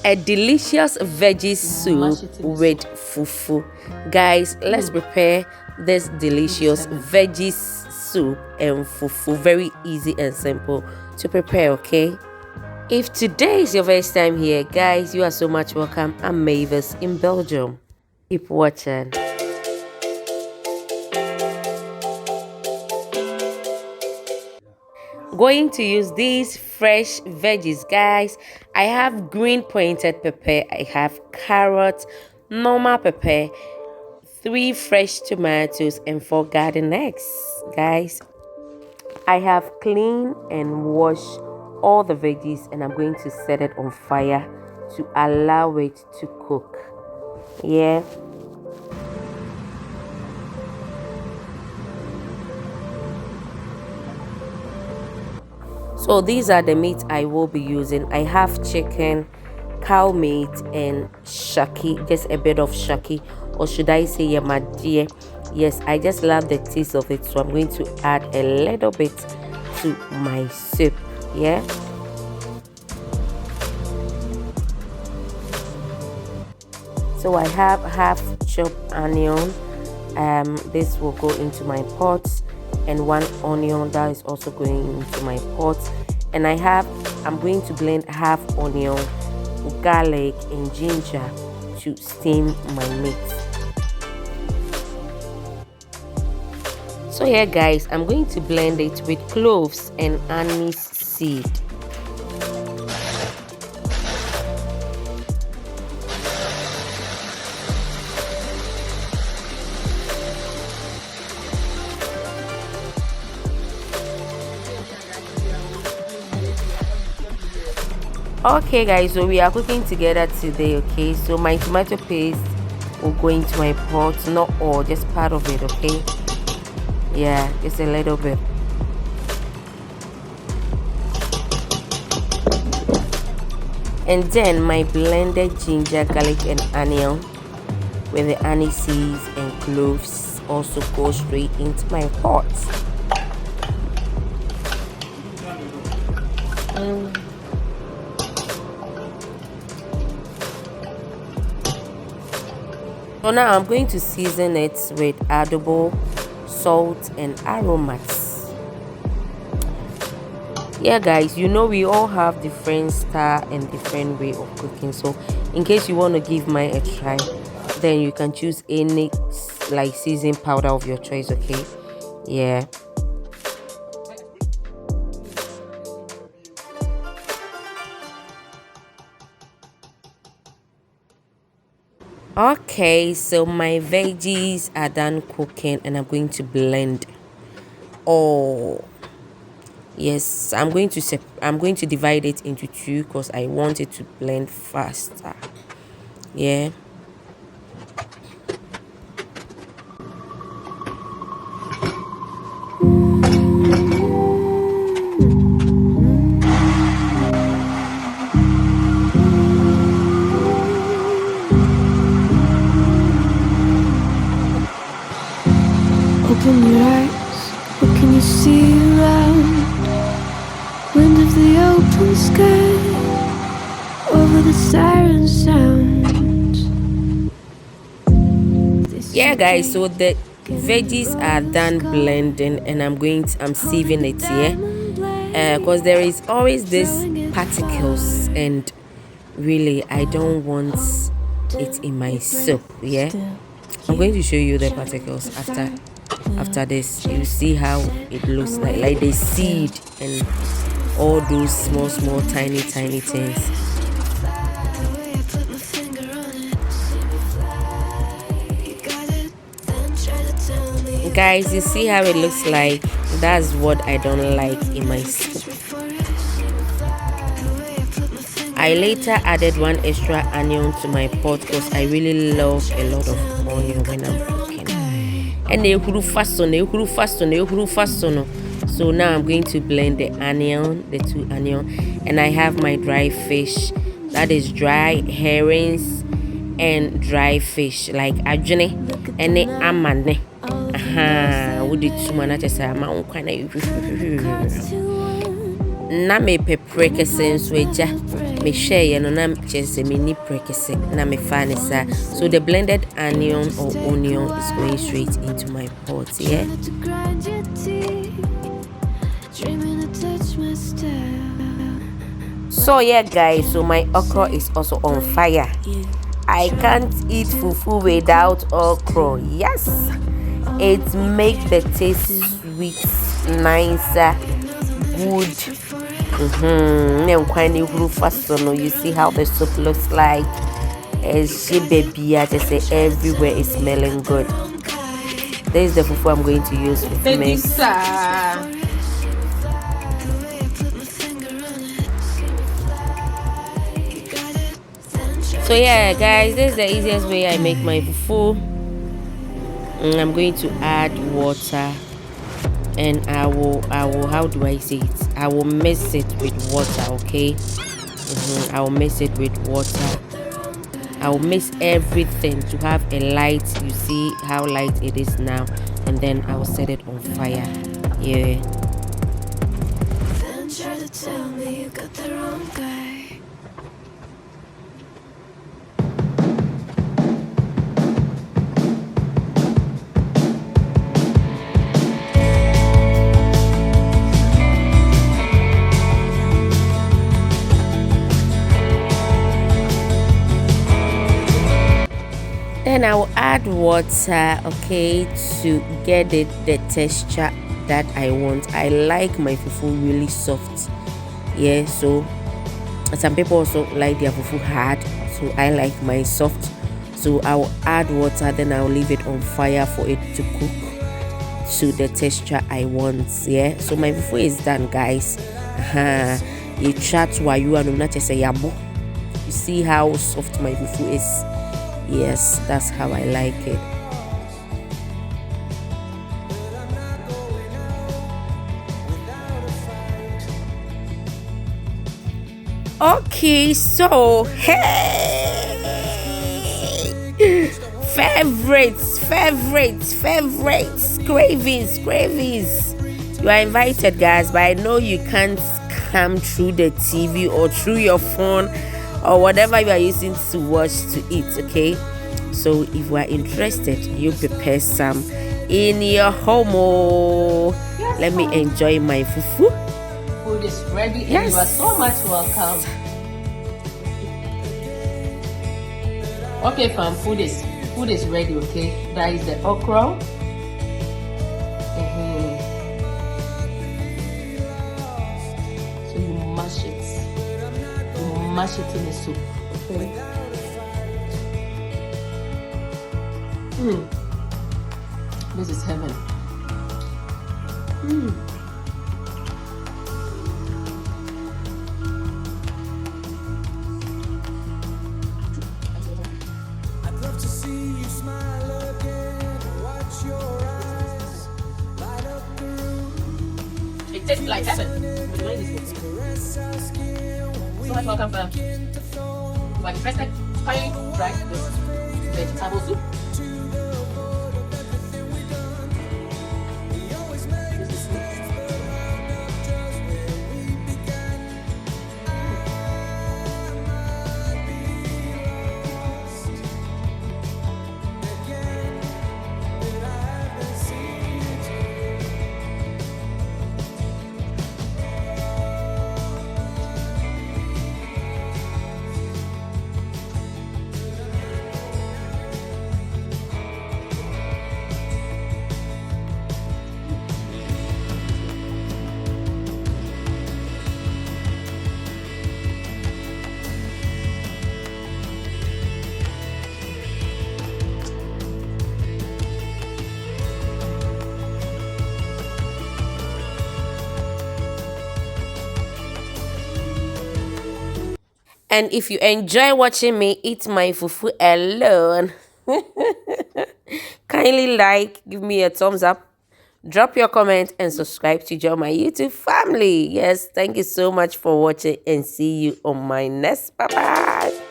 A delicious veggie soup with fufu. Guys, let's prepare this delicious veggie soup and fufu. Very easy and simple to prepare, okay? If today is your first time here, guys, you are so much welcome. I'm Mavis in Belgium. Keep watching. Going to use these fresh veggies, guys. I have green pointed pepper, I have carrots, normal pepper, 3 fresh tomatoes, and 4 garden eggs. Guys, I have cleaned and washed all the veggies, and I'm going to set it on fire to allow it to cook. Yeah. So these are the meat I will be using. I have chicken, cow meat, and shaki, just a bit of shaki, or should I say yamadia. Yes, I just love the taste of it, so I'm going to add a little bit to my soup. Yeah. So I have half chopped onion. This will go into my pot, and 1 onion that is also going into my pot. And I'm going to blend half onion, garlic, and ginger to steam my meat. So here, guys, I'm going to blend it with cloves and anise seed. Okay, guys, so we are cooking together today. Okay, so my tomato paste will go into my pot, not all, just part of it. Okay, yeah, just a little bit. And then my blended ginger, garlic, and onion with the anise seeds and cloves also go straight into my pot. So now I'm going to season it with adobo, salt, and aromas. Yeah, guys, you know we all have different style and different way of cooking. So in case you want to give mine a try, then you can choose any like seasoning powder of your choice. Okay, yeah. Okay, so my veggies are done cooking, and I'm going to blend. Oh, yes, I'm going to divide it into 2 because I want it to blend faster. Yeah. Open your eyes, what can you see around? Wind of the open sky, over the siren sounds. Yeah, guys, so the veggies are done blending, and I'm sieving it here, because there is always this particles, and really I don't want it in my soup. Yeah, I'm going to show you the particles after this. You see how it looks like the seed and all those small tiny things. Guys, you see how it looks like? That's what I don't like in my soup. I later added 1 extra onion to my pot because I really love a lot of onion when I'm cooking. And so now I'm going to blend the 2 onion, and I have my dry fish, that is dry herrings and dry fish like ajune and amane. na me pepre kese nso eja me share ye no na chese me ni prekese na me fan sa. So the blended onion or onion is going straight into my pot, yeah. So yeah guys, so my okra is also on fire. I can't eat fufu without okra. Yes, it makes the taste sweet, nicer, good. You see how the soup looks like. She baby, I just say everywhere is smelling good. This is the fufu I'm going to use with me. So yeah guys, this is the easiest way I make my fufu. I'm going to add water, and I will how do I say it, I will mix it with water, okay. I will mix it with water. I will mix everything to have a light. You see how light it is now, and then I will set it on fire. Yeah. Then try to tell me you got the wrong guy. Then I will add water, okay, to get it the texture that I want. I like my fufu really soft, yeah. So some people also like their fufu hard, so I like my soft. So I will add water, then I will leave it on fire for it to cook to the texture I want, yeah. So my fufu is done, guys. You chat while you are not just a yabo. You see how soft my fufu is. Yes, that's how I like it. Okay, so hey, favorites, cravings. You are invited, guys, but I know you can't come through the TV or through your phone or whatever you are using to watch to eat, okay. So if you are interested, you prepare some in your home. Yes, let me enjoy my fufu. Food is ready, yes, and you are so much welcome. Okay fam, food is ready, okay. That is the okra. So you mash it. Mash it in the soup, okay. This is heaven. I'd love to see you smile again. Watch your eyes light up the room. It tastes like heaven. So much welcome, fam. My first time trying this vegetable soup. And if you enjoy watching me eat my fufu alone, kindly like, give me a thumbs up, drop your comment, and subscribe to join my YouTube family. Yes, thank you so much for watching, and see you on my next. Bye bye.